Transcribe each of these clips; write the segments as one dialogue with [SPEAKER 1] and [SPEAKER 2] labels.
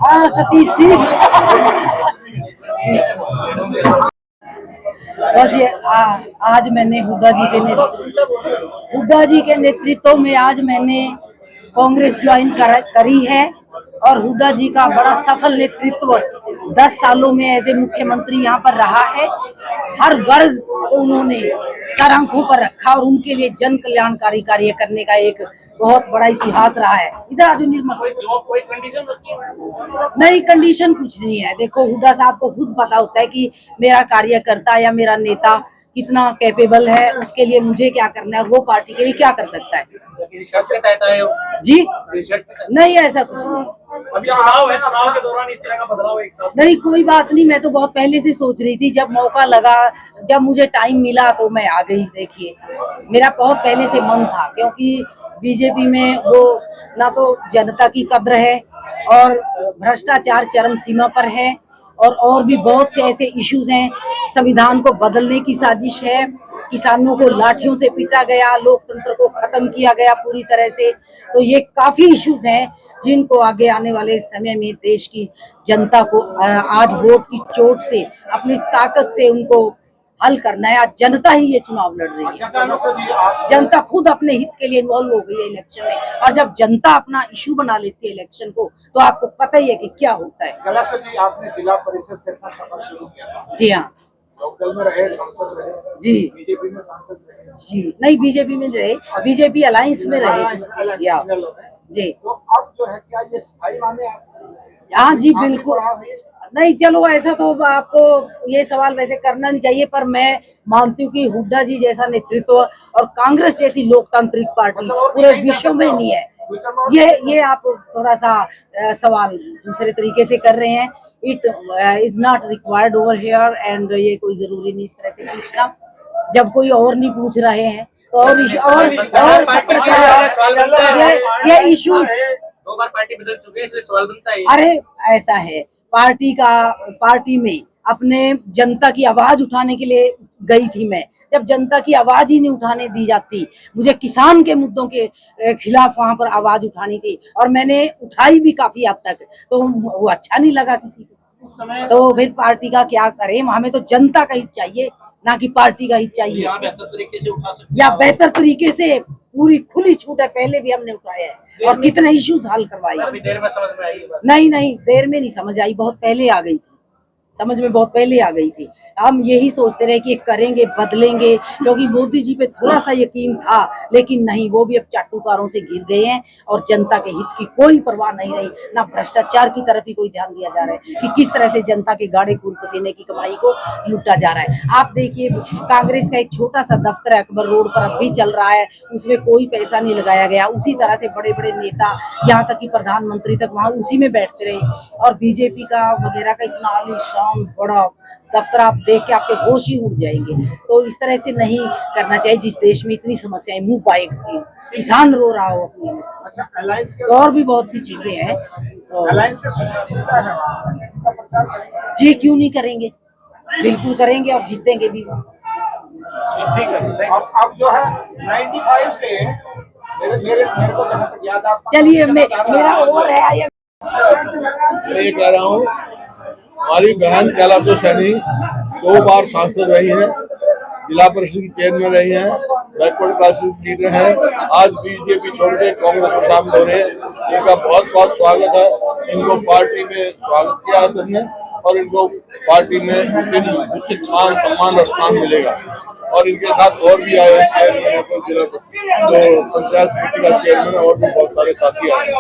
[SPEAKER 1] हाँ सतीश जी, बस ये आज मैंने हुड्डा जी के नेतृत्व में आज मैंने कांग्रेस ज्वाइन करी है और हुड्डा जी का बड़ा सफल नेतृत्व 10 सालों में ऐसे मुख्यमंत्री यहाँ पर रहा है। हर वर्ग को उन्होंने सर आंखों पर रखा और उनके लिए जन कल्याणकारी कार्य करने का एक बहुत बड़ा इतिहास रहा है। इधर आज कोई कंडीशन नहीं, कंडीशन कुछ नहीं है। देखो हुड्डा साहब को खुद पता होता है कि मेरा कार्यकर्ता या मेरा नेता कितना कैपेबल है, उसके लिए मुझे क्या करना है, वो पार्टी के लिए क्या कर सकता है। जी नहीं, ऐसा कुछ नहीं।
[SPEAKER 2] अभी चुनाव है, चुनाव के दौरान इस तरह का बदलाव एक साथ
[SPEAKER 1] नहीं, कोई बात नहीं। मैं तो बहुत पहले से सोच रही थी, जब मौका लगा, जब मुझे टाइम मिला तो मैं आ गई। देखिए मेरा बहुत पहले से मन था, क्योंकि बीजेपी में वो ना तो जनता की कद्र है और भ्रष्टाचार चरम सीमा पर है और भी बहुत से ऐसे इश्यूज हैं। संविधान को बदलने की साजिश है, किसानों को लाठियों से पीटा गया, लोकतंत्र को खत्म किया गया पूरी तरह से। तो ये काफी इश्यूज हैं जिनको आगे आने वाले समय में देश की जनता को आज वोट की चोट से, अपनी ताकत से उनको हल करना है। आज जनता ही ये चुनाव लड़ रही है। जनता खुद अपने हित के लिए इन्वॉल्व हो गई है इलेक्शन में, और जब जनता अपना इशू बना लेती है इलेक्शन को, तो आपको पता ही है कि क्या होता है।
[SPEAKER 2] कैलाश जी, आपने जिला परिषद से अपना सफर शुरू किया था।
[SPEAKER 1] जी हाँ,
[SPEAKER 2] लोकल में रहे, सांसद रहे।
[SPEAKER 1] जी,
[SPEAKER 2] बीजेपी में सांसद रहे।
[SPEAKER 1] जी नहीं, बीजेपी में रहे, बीजेपी अलायंस में रहे जी।
[SPEAKER 2] तो अब जो है क्या ये स्थायी माने?
[SPEAKER 1] हाँ जी बिल्कुल नहीं। चलो ऐसा तो आपको ये सवाल वैसे करना नहीं चाहिए, पर मैं मानती हूँ कि हुड्डा जी जैसा नेतृत्व और कांग्रेस जैसी लोकतांत्रिक पार्टी पूरे विश्व में नहीं है। ये आप थोड़ा सा सवाल दूसरे तरीके से कर रहे हैं। It is not required over here and ये कोई जरूरी नहीं इस तरह से पूछना, जब कोई और नहीं पूछ रहे हैं तो और ये इश्यूज
[SPEAKER 3] 2 बार पार्टी बदल चुके हैं, इसलिए सवाल बनता है।
[SPEAKER 1] अरे ऐसा है, पार्टी में अपने जनता की आवाज उठाने के लिए गई थी मैं। जब जनता की आवाज ही नहीं उठाने दी जाती, मुझे किसान के मुद्दों के खिलाफ वहां पर आवाज उठानी थी और मैंने उठाई भी काफी हद तक, तो वो अच्छा नहीं लगा किसी को। तो फिर पार्टी का क्या करें, हमें तो जनता का हित चाहिए, ना कि पार्टी का हित चाहिए।
[SPEAKER 3] बेहतर तरीके से उठा सकते,
[SPEAKER 1] या बेहतर तरीके से पूरी खुली छूट है, पहले भी हमने उठाया है और कितने इश्यूज हल करवाए।
[SPEAKER 3] देर में समझ में आई?
[SPEAKER 1] नहीं, देर में नहीं समझ आई, बहुत पहले आ गई थी, समझ में बहुत पहले आ गई थी। हम यही सोचते रहे कि करेंगे, बदलेंगे, क्योंकि मोदी जी पे थोड़ा सा यकीन था, लेकिन नहीं, वो भी अब चाटुकारों से घिर गए हैं और जनता के हित की कोई परवाह नहीं रही। ना भ्रष्टाचार की तरफ ही कोई ध्यान दिया जा रहा है कि किस तरह से जनता के गाढ़े खून पसीने की कमाई को लूटा जा रहा है। आप देखिए, कांग्रेस का एक छोटा सा दफ्तर अकबर रोड पर अब भी चल रहा है, उसमें कोई पैसा नहीं लगाया गया। उसी तरह से बड़े बड़े नेता, यहाँ तक कि प्रधानमंत्री तक वहाँ उसी में बैठते रहे। और बीजेपी का वगैरह का इतना आलीशान बड़ा दफ्तर आप देख के आपके होश ही उड़ जाएंगे। तो इस तरह से नहीं करना चाहिए, जिस देश में इतनी समस्याएं मुंह पाए किसान रो रहा हो अपनी।
[SPEAKER 2] अच्छा, अलायंस के
[SPEAKER 1] और भी बहुत सी चीजें हैं।
[SPEAKER 2] अलायंस के सुशासन है, प्रचार करेंगे?
[SPEAKER 1] जी क्यों नहीं करेंगे, बिल्कुल करेंगे और जीतेंगे भी।
[SPEAKER 2] अब जो है 95 से मेरे को जहाँ तक याद है,
[SPEAKER 1] चलिए मेरा ओवर है।
[SPEAKER 4] मैं ये कह रहा हूँ, हमारी बहन कैलाश सैनी 2 बार सांसद रही है, जिला परिषद की चेयरमैन रही है, बैकवर्ड क्लासेस लीडर है, आज बीजेपी छोड़ के कांग्रेस में शामिल हो रहे हैं। इनका बहुत बहुत स्वागत है। इनको पार्टी में स्वागत किया है सबने और इनको पार्टी में उचित मान सम्मान और स्थान मिलेगा। और इनके साथ और भी आए हैं, चेयरमैन है, जिला जो पंचायत समिति का चेयरमैन और भी बहुत सारे साथी आए हैं।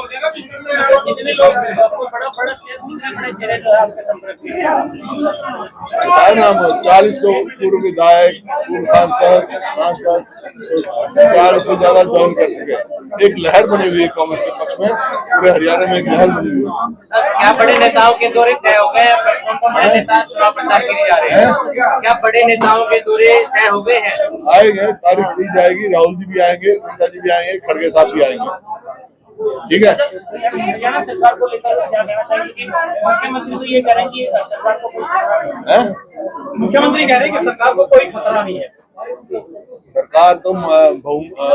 [SPEAKER 4] नाम 40 लोग, पूर्व विधायक, पूर्व सांसद 40 से ज्यादा ज्वाइन कर चुके हैं। एक लहर बनी हुई है कांग्रेस के पक्ष में, पूरे हरियाणा में एक लहर बनी हुई है।
[SPEAKER 3] क्या बड़े नेताओं के दौरे तय हो गए? कौन बड़े नेता चुनाव प्रचार के लिए जा रहे हैं? क्या बड़े नेताओं के दौरे तय हो गए हैं?
[SPEAKER 4] आएंगे, तारीख दी जाएगी। राहुल जी भी आएंगे, प्रियंका जी भी आएंगे, खड़गे साहब भी आएंगे। ठीक है।
[SPEAKER 3] हरियाणा सरकार को लेकर क्या कहना चाहिए कि मुख्यमंत्री तो ये कह रहे हैं कि सरकार को कोई खतरा नहीं है।
[SPEAKER 4] हैं?
[SPEAKER 3] मुख्यमंत्री कह रहे हैं कि सरकार को कोई खतरा नहीं है।
[SPEAKER 4] सरकार तो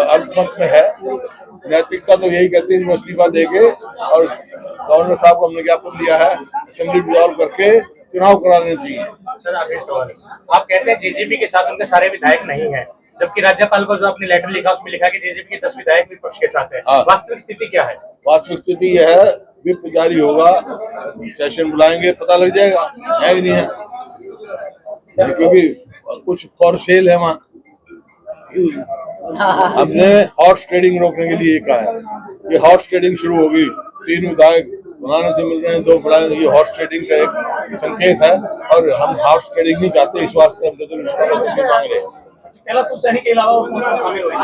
[SPEAKER 4] अल्पमत में है, नैतिकता तो यही कहती है इस्तीफा देके, और गवर्नर साहब को हमने ज्ञापन दिया है असेंबली डिसॉल्व करके चुनाव कराने चाहिए।
[SPEAKER 3] सर आखिरी सवाल, आप कहते हैं जेजेपी के साथ उनके सारे विधायक नहीं है, जबकि राज्यपाल को जो आपने लेटर लिखा उसमें लिखा कि जेजेपी के 10 विधायक विपक्ष के साथ है।
[SPEAKER 4] हाँ।
[SPEAKER 3] वास्तविक स्थिति क्या है?
[SPEAKER 4] वास्तविक स्थिति यह है, विप जारी होगा, सेशन बुलाएंगे, पता लग जाएगा है कि नहीं है, क्योंकि कुछ फॉर सेल है वहाँ। हमने हॉर्स ट्रेडिंग रोकने के लिए कहा है, ये हॉर्स ट्रेडिंग शुरू होगी, 3 विधायक बनाने से मिल रहे हैं, 2 बढ़ाए, ये हॉर्स ट्रेडिंग का एक संकेत है, और हम हॉर्स ट्रेडिंग नहीं चाहते, इस वास्ते हम तो मांग रहे हैं।
[SPEAKER 3] कैलाश सैनी के अलावा और कौन शामिल हुए?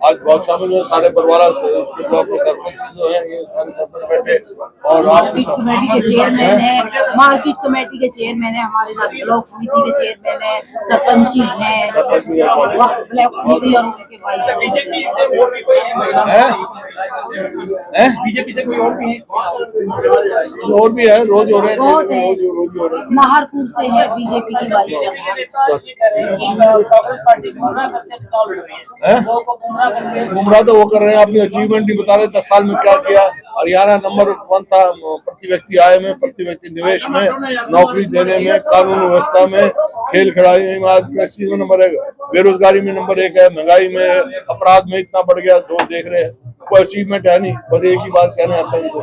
[SPEAKER 4] आज बहुत शामिल हुए सारे परिवार, उसके ब्लॉक के सरपंच जो है, ये सारे सरपंच बैठे, और आप
[SPEAKER 1] मार्केट कमेटी के चेयरमैन है, मार्केट कमेटी के चेयरमैन है, हमारे साथ ब्लॉक समिति के चेयरमैन है, सरपंचीज हैं, ब्लॉक समिति और उनके वाइस।
[SPEAKER 3] बीजेपी से और भी कोई है महिला? बीजेपी से कोई और भी है?
[SPEAKER 4] और भी है, रोज हो रहे हैं,
[SPEAKER 1] बहुत है।
[SPEAKER 4] रोज हो रहे हैं।
[SPEAKER 1] नाहरपुर से है बीजेपी की वाइस
[SPEAKER 3] पार्टी गुमराह करके चुनाव लड़ रही है, लोगों को गुमराह करके।
[SPEAKER 4] गुमराह तो वो कर रहे हैं, अपनी अचीवमेंट नहीं बता रहे, 10 साल में क्या किया। हरियाणा नंबर 1 था प्रति व्यक्ति आय में, प्रति व्यक्ति निवेश में, नौकरी देने में, कानून व्यवस्था में, खेल खिलाड़ी में, आज कृषि में नंबर 1, बेरोजगारी में नंबर 1 है, महंगाई में, अपराध में इतना बढ़ गया, 2 देख रहे हैं। कोई अचीवमेंट है नहीं, बस एक ही बात कहने आता है इनको।